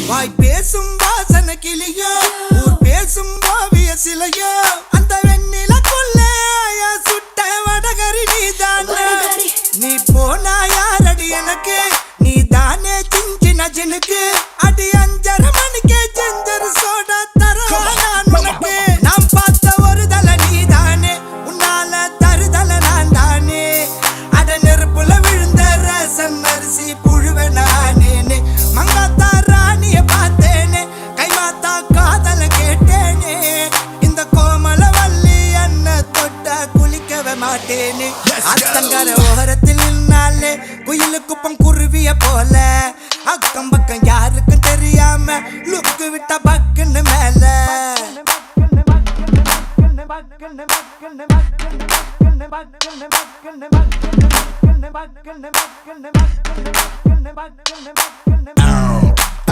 வாய் பேசும் வாசன கிளியோ ஊர் பேசும் ஓவிய சிலையோ அந்த வெண்ணிலக்குள்ள சுட்ட வடகரி நீதானே நீ போனா யாரடி எனக்கு நீ தானே சின்ன ஜனுக்கு அடி 5:30 மணிக்கே ஜெஞ்சர் சோடா தரவா நான் உனக்கு நாம் பார்த்த ஒரு தலை நீதானே உன்னால தருதல நான் தானே அட நெருப்புல விழுந்த ரசம் அரிசி புழுவ நானேனே மங்காத்தா ராணிய பார்த்தேனே கைமாத்தா காதல கேட்டேனே இந்த கோமல வள்ளி அண்ண தொட்ட குளிக்கவே மாட்டேனே அத்தங்கர ஓரத்தில் நின்னாலே குயிலு குப்பம் குருவிய போல அக்கம் பக்கம் யாருக்கும் தெரியாம லுக்கு விட்ட பக்குன்னு மேல